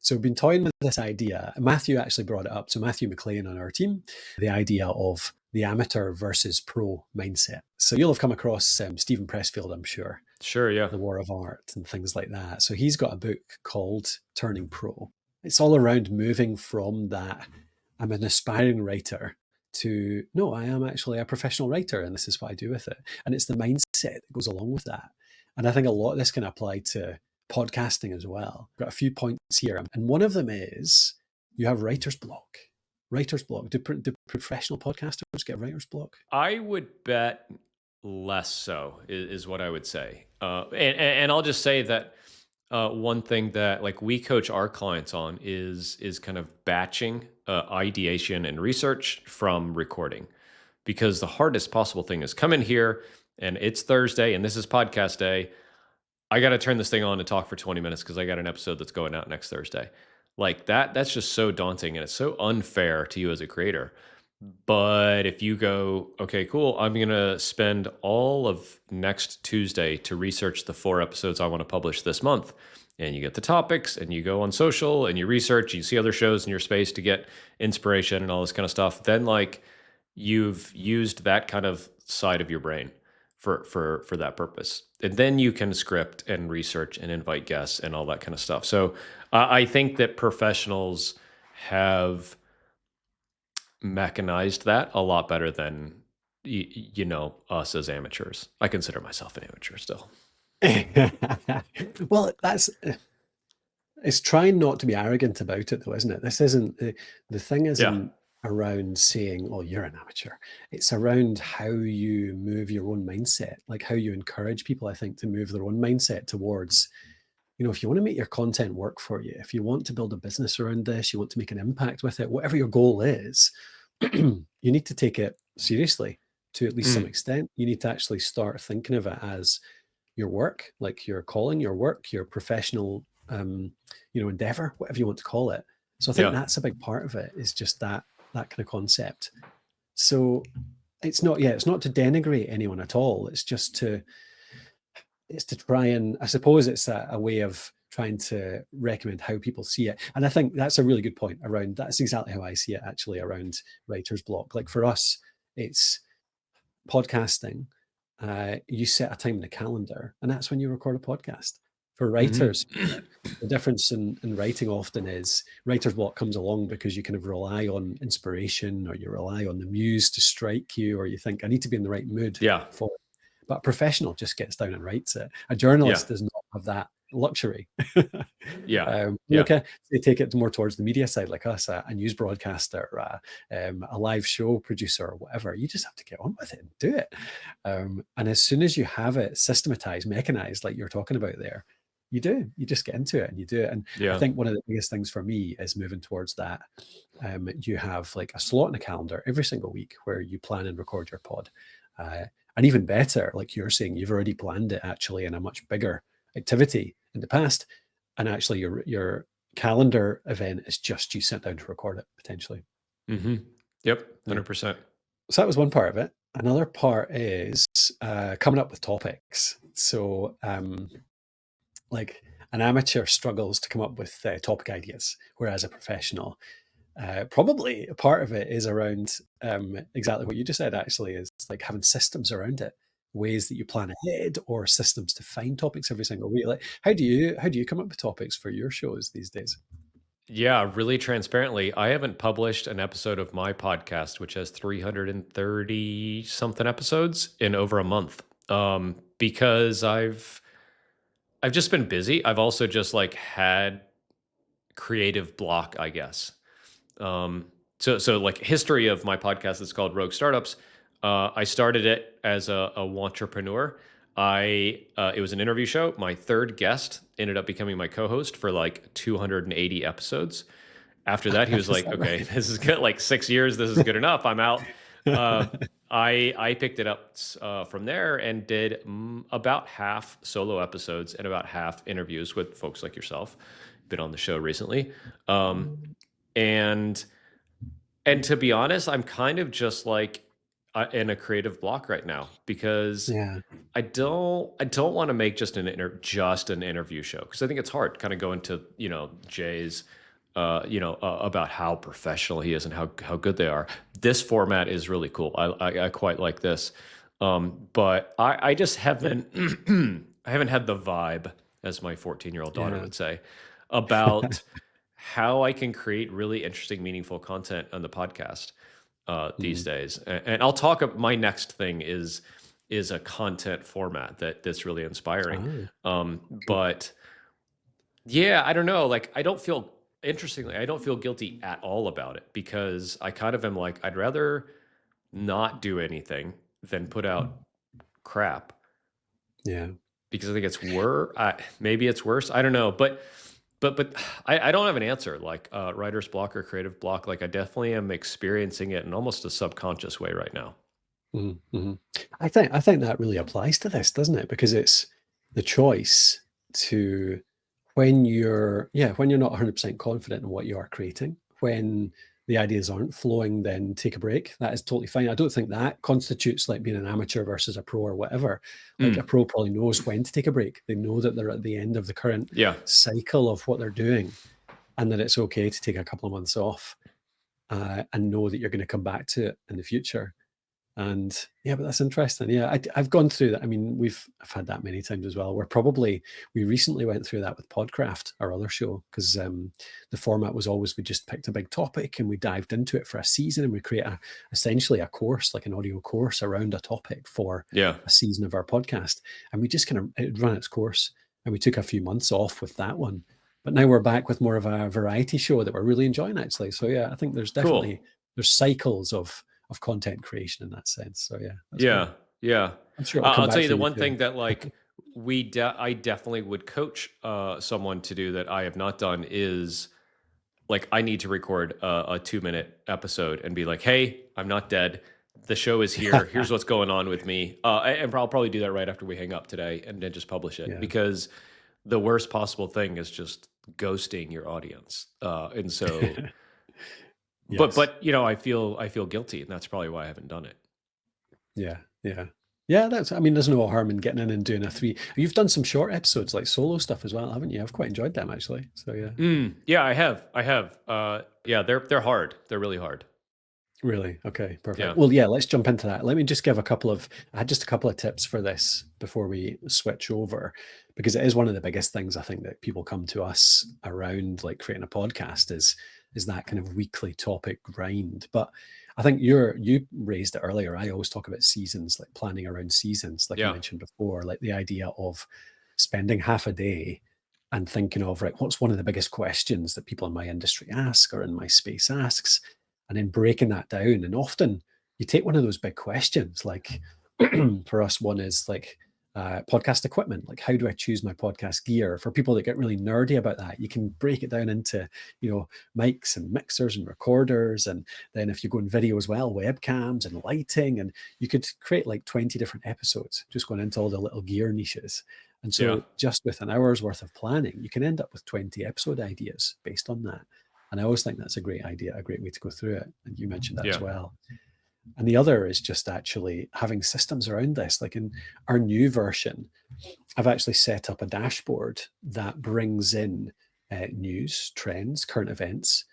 So we've been toying with this idea. Matthew actually brought it up. So Matthew McLean on our team, the idea of the amateur versus pro mindset. So you'll have come across Stephen Pressfield, I'm sure. Sure, yeah. The War of Art and things like that. So he's got a book called Turning Pro. It's all around moving from that, I'm an aspiring writer, to, no, I am actually a professional writer and this is what I do with it. And it's the mindset that goes along with that. And I think a lot of this can apply to podcasting as well. I've got a few points here. And one of them is you have writer's block. Writer's block. Do professional podcasters get writer's block? I would bet less so is what I would say. And I'll just say that one thing that like we coach our clients on is kind of batching ideation and research from recording, because the hardest possible thing is come in here and it's Thursday and this is podcast day. I got to turn this thing on and talk for 20 minutes because I got an episode that's going out next Thursday. Like that's just so daunting and it's so unfair to you as a creator. But if you go, okay, cool, I'm going to spend all of next Tuesday to research the 4 episodes I want to publish this month. And you get the topics and you go on social and you research, you see other shows in your space to get inspiration and all this kind of stuff. Then like you've used that kind of side of your brain for that purpose. And then you can script and research and invite guests and all that kind of stuff. So I think that professionals have mechanized that a lot better than, you know, us as amateurs. I consider myself an amateur still. Well, it's trying not to be arrogant about it though, isn't it? This isn't, the thing isn't around saying, oh, you're an amateur. It's around how you move your own mindset, like how you encourage people, I think, to move their own mindset towards, you know, if you want to make your content work for you, if you want to build a business around this, you want to make an impact with it, whatever your goal is, you need to take it seriously to at least some extent. You need to actually start thinking of it as your work, like your calling, your work, your professional, endeavor, whatever you want to call it. So I think that's a big part of it, is just that kind of concept. So it's not to denigrate anyone at all. It's just to try and, I suppose it's a way of trying to recommend how people see it. And I think that's a really good point around, that's exactly how I see it actually, around writer's block. Like for us, it's podcasting. You set a time in the calendar and that's when you record a podcast. For writers, the difference in writing often is writer's block comes along because you kind of rely on inspiration, or you rely on the muse to strike you, or you think, I need to be in the right mood for it. But a professional just gets down and writes it. A journalist does not have that luxury. Okay, they take it more towards the media side, like us, a news broadcaster, a live show producer, or whatever. You just have to get on with it and do it. And as soon as you have it systematized, mechanized, like you're talking about there, you just get into it and you do it. And I think one of the biggest things for me is moving towards that. You have like a slot in a calendar every single week where you plan and record your pod. And even better, like you're saying, you've already planned it actually in a much bigger activity in the past. And actually your calendar event is just you sit down to record it potentially. Yep, 100%. So that was one part of it. Another part is coming up with topics. So like an amateur struggles to come up with topic ideas, whereas a professional, probably a part of it is around exactly what you just said, actually, is like having systems around it, ways that you plan ahead, or systems to find topics every single week. Like how do you come up with topics for your shows these days? Yeah, really transparently, I haven't published an episode of my podcast, which has 330 something episodes, in over a month, because I've just been busy. I've also just like had creative block, I guess. So like history of my podcast is called Rogue Startups. I started it as a wantrepreneur. It was an interview show. My third guest ended up becoming my co-host for like 280 episodes. After that, he was like, okay, this is good. Like 6 years, this is good enough. I'm out. I picked it up from there and did about half solo episodes and about half interviews with folks like yourself. Been on the show recently. And to be honest, I'm kind of just like, in a creative block right now because Yeah. I don't want to make just an interview show because I think it's hard kind of go into Jay's about how professional he is and how good they are. This format is really cool. I quite like this. But I just haven't I haven't had the vibe, as my 14-year-old daughter Yeah. would say, about how I can create really interesting, meaningful content on the podcast these Mhm. days. And I'll talk. My next thing is a content format that's really inspiring. Ah, cool. But yeah, I don't know. Like, interestingly, I don't feel guilty at all about it because I kind of am like, I'd rather not do anything than put out crap Yeah. because I think it's worse. Maybe it's worse. I don't know, but I don't have an answer. Like writer's block or creative block. Like I definitely am experiencing it in almost a subconscious way right now. Mhm, mhm. I think that really applies to this, doesn't it? Because it's the choice to when you're not 100% confident in what you are creating, when the ideas aren't flowing, then take a break. That is totally fine. I don't think that constitutes like being an amateur versus a pro or whatever. Like a Mm, pro probably knows when to take a break. They know that they're at the end of the current yeah, cycle of what they're doing and that it's okay to take a couple of months off and know that you're going to come back to it in the future. And yeah, but that's interesting. Yeah, I've gone through that. I mean, I've had that many times as well. We recently went through that with Podcraft, our other show, because the format was always we just picked a big topic and we dived into it for a season and we create essentially a course, like an audio course around a topic for yeah, a season of our podcast. And we just kind of it ran its course and we took a few months off with that one. But now we're back with more of a variety show that we're really enjoying actually. So yeah, I think cool. there's cycles of content creation in that sense. So yeah, that's great. Yeah, yeah. I'm sure it'll come I'll tell back you for the you one too. thing that like I definitely would coach someone to do that I have not done is like I need to record a 2-minute episode and be like, hey, I'm not dead. The show is here. Here's what's going on with me. And I'll probably do that right after we hang up today and then just publish it Yeah. because the worst possible thing is just ghosting your audience. And so, Yes. I feel guilty, and that's probably why I haven't done it. Yeah. Yeah. Yeah. I mean, there's no harm in getting in and doing a three. You've done some short episodes like solo stuff as well, haven't you? I've quite enjoyed them actually. So yeah. Yeah, I have. I have. Yeah, they're hard. They're really hard. Really? Okay, perfect. Yeah. Well, yeah, let's jump into that. Let me just give I had just a couple of tips for this before we switch over, because it is one of the biggest things I think that people come to us around like creating a podcast is that kind of weekly topic grind. But I think you raised it earlier. I always talk about seasons, like planning around seasons, like I Yeah. mentioned before, like the idea of spending half a day and thinking of, right, what's one of the biggest questions that people in my industry ask or in my space asks, and then breaking that down. And often you take one of those big questions, like for us, one is like podcast equipment. Like, how do I choose my podcast gear? For people that get really nerdy about that, you can break it down into, mics and mixers and recorders. And then if you go in video as well, webcams and lighting, and you could create like 20 different episodes just going into all the little gear niches. And Yeah. so just with an hour's worth of planning, you can end up with 20 episode ideas based on that. And I always think that's a great idea, a great way to go through it. And you mentioned that as Yeah. well. And the other is just actually having systems around this. Like in our new version, I've actually set up a dashboard that brings in news, trends, current events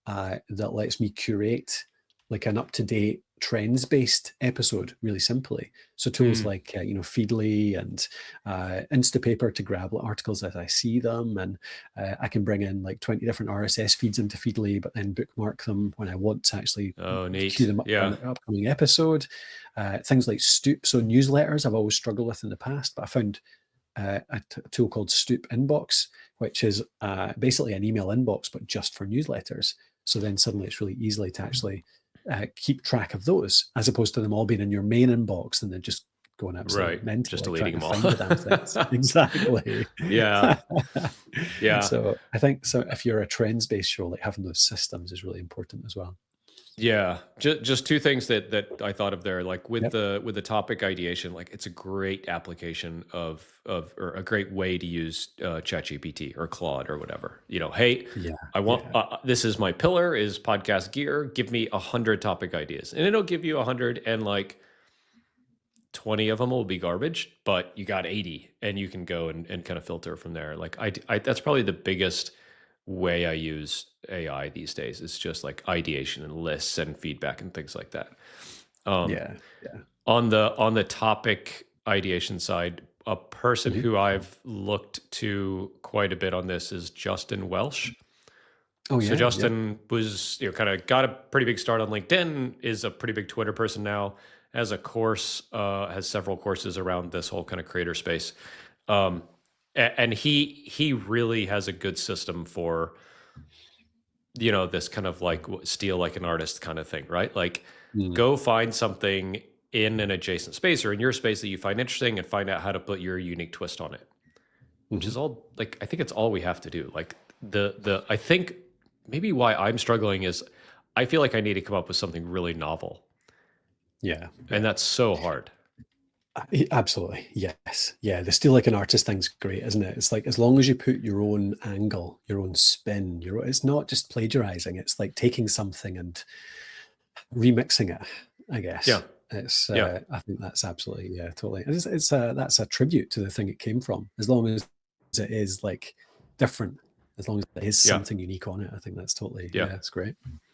that lets me curate like an up-to-date trends-based episode really simply. So tools Mm. like Feedly and Instapaper to grab articles as I see them, and I can bring in like 20 different RSS feeds into Feedly, but then bookmark them when I want to actually Oh, queue neat. them up for Yeah. an upcoming episode. Things like Stoop, so newsletters I've always struggled with in the past, but I found a tool called Stoop Inbox, which is basically an email inbox, but just for newsletters. So then suddenly it's really easily to actually keep track of those, as opposed to them all being in your main inbox and then just going absolutely Right. mental, Just like trying deleting to them all. find the damn things. Exactly. Yeah. Yeah. So I think so if you're a trends-based show, like having those systems is really important as well. Yeah, just two things that I thought of there. Like with Yep. the topic ideation, like it's a great application of or a great way to use ChatGPT or Claude or whatever. You know, hey, Yeah. I want Yeah. this is my pillar is podcast gear. Give me 100 topic ideas, and it'll give you 100, and like 20 of them will be garbage, but you got 80, and you can go and kind of filter from there. Like that's probably the biggest way I use AI these days. It's just like ideation and lists and feedback and things like that. Um, Yeah. Yeah. on the topic ideation side, a person Mhm. who I've looked to quite a bit on this is Justin Welsh. Oh, So yeah. Yep. Justin was, kind of got a pretty big start on LinkedIn, is a pretty big Twitter person now, has a course, has several courses around this whole kind of creator space. Um, and he really has a good system for, this kind of like steal like an artist kind of thing, right? Like Mm. go find something in an adjacent space or in your space that you find interesting and find out how to put your unique twist on it, which Mhm. is all like, I think it's all we have to do. Like I think maybe why I'm struggling is I feel like I need to come up with something really novel, Yeah. and Yeah. that's so hard. Absolutely. Yes. Yeah. The steal like an artist thing's great, isn't it? It's like as long as you put your own angle, your own spin, it's not just plagiarizing. It's like taking something and remixing it, I Yeah. guess. It's Yeah. I think that's absolutely, yeah, totally. It's that's a tribute to the thing it came from. As long as it is like different, as long as it is Yeah. something unique on it, I think that's totally, Yeah. yeah, it's great.